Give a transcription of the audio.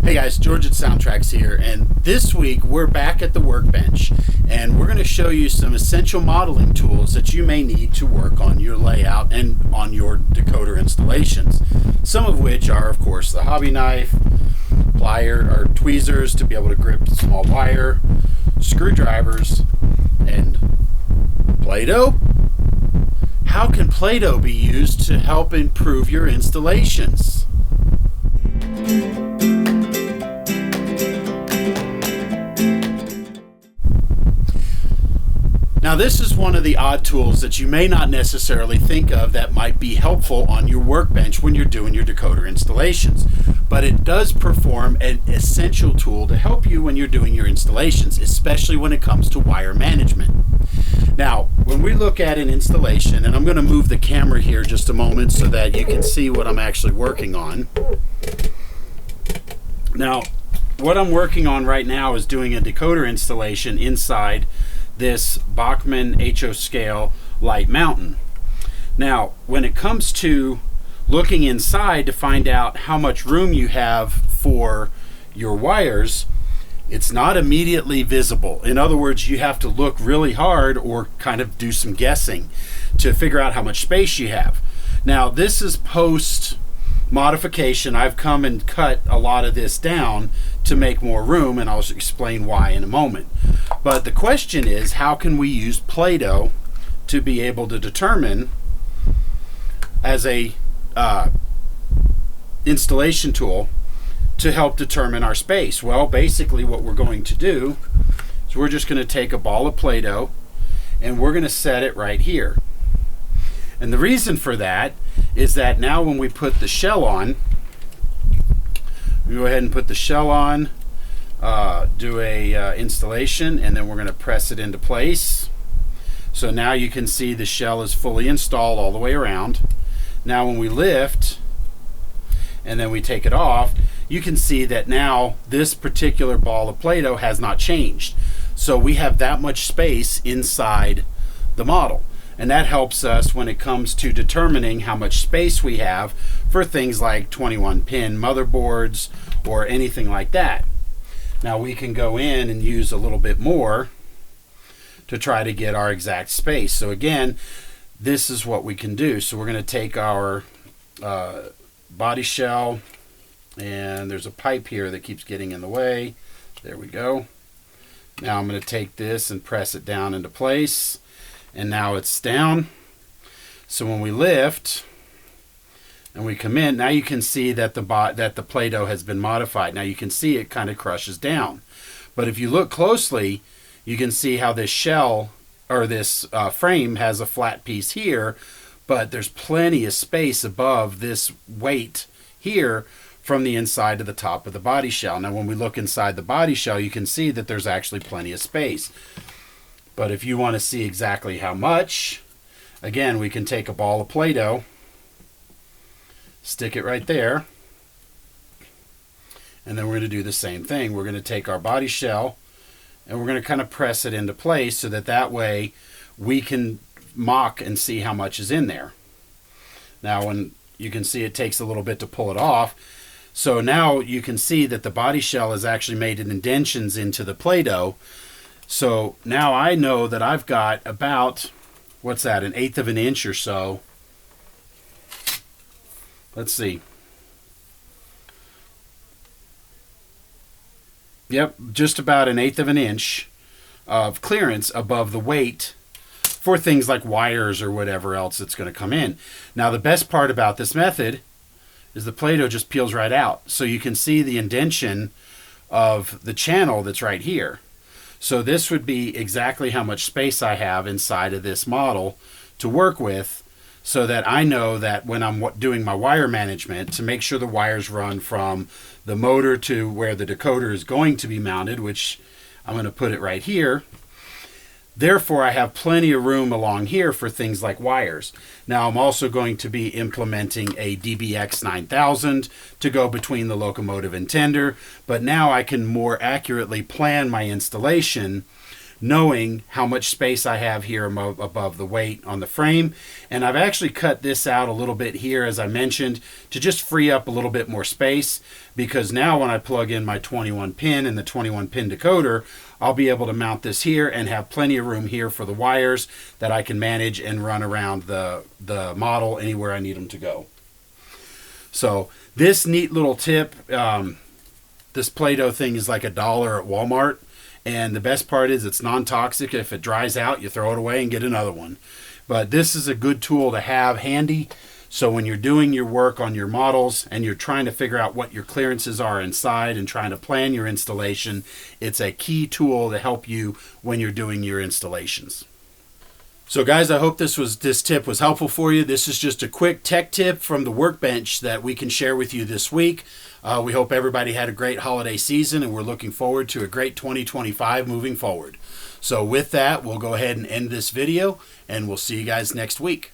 Hey guys, George at SoundTraxx here, and this week we're back at the Workbench, and we're going to show you some essential modeling tools that you may need to work on your layout and on your decoder installations. Some of which are, of course, the hobby knife, plier or tweezers to be able to grip small wire, screwdrivers, and Play-Doh. How can Play-Doh be used to help improve your installations? Now, this is one of the odd tools that you may not necessarily think of that might be helpful on your workbench when you're doing your decoder installations. But it does perform an essential tool to help you when you're doing your installations, especially when it comes to wire management. Now, when we look at an installation, and I'm going to move the camera here just a moment so that you can see what I'm actually working on. Now, what I'm working on right now is doing a decoder installation inside this Bachmann HO scale light mountain. Now, when it comes to looking inside to find out how much room you have for your wires, it's not immediately visible. In other words, you have to look really hard or kind of do some guessing to figure out how much space you have. Now, this is post modification. I've come and cut a lot of this down to make more room, and I'll explain why in a moment. But the question is, how can we use Play-Doh to be able to determine, as a installation tool, to help determine our space? Well, basically what we're going to do is we're just going to take a ball of Play-Doh and we're going to set it right here. And the reason for that is that now when we put the shell on, we go ahead and put the shell on, do a installation, and then we're going to press it into place. So now you can see the shell is fully installed all the way around. Now when we lift and then we take it off, you can see that now this particular ball of Play-Doh has not changed. So we have that much space inside the model. And that helps us when it comes to determining how much space we have for things like 21-pin motherboards or anything like that. Now we can go in and use a little bit more to try to get our exact space. So again, this is what we can do. So we're going to take our body shell, and there's a pipe here that keeps getting in the way. There we go. Now I'm going to take this and press it down into place. And now it's down. So when we lift and we come in, now you can see that the Play-Doh has been modified. Now you can see it kind of crushes down. But if you look closely, you can see how this shell or this frame has a flat piece here, but there's plenty of space above this weight here from the inside to the top of the body shell. Now when we look inside the body shell, you can see that there's actually plenty of space. But if you want to see exactly how much, again, we can take a ball of Play-Doh, stick it right there, and then we're going to do the same thing. We're going to take our body shell and we're going to kind of press it into place so that way we can mock and see how much is in there. Now, when you can see it takes a little bit to pull it off. So now you can see that the body shell has actually made indentions into the Play-Doh. So now I know that I've got about, what's that, 1/8 of an inch or so. Let's see. Yep, just about 1/8 of an inch of clearance above the weight for things like wires or whatever else that's going to come in. Now the best part about this method is the Play-Doh just peels right out. So you can see the indentation of the channel that's right here. So this would be exactly how much space I have inside of this model to work with, so that I know that when I'm doing my wire management, to make sure the wires run from the motor to where the decoder is going to be mounted, which I'm going to put it right here. Therefore, I have plenty of room along here for things like wires. Now, I'm also going to be implementing a DBX 9000 to go between the Locomotive and tender, but now I can more accurately plan my installation knowing how much space I have here above the weight on the frame. And I've actually cut this out a little bit here, as I mentioned, to just free up a little bit more space, because now when I plug in my 21 pin and the 21 pin decoder, I'll be able to mount this here and have plenty of room here for the wires that I can manage and run around the model anywhere I need them to go. So this neat little tip, this Play-Doh thing is like $1 at Walmart. And the best part is it's non-toxic. If it dries out, you throw it away and get another one. But this is a good tool to have handy. So when you're doing your work on your models and you're trying to figure out what your clearances are inside and trying to plan your installation, it's a key tool to help you when you're doing your installations. So guys, I hope this tip was helpful for you. This is just a quick tech tip from the Workbench that we can share with you this week. We hope everybody had a great holiday season, and we're looking forward to a great 2025 moving forward. So with that, we'll go ahead and end this video, and we'll see you guys next week.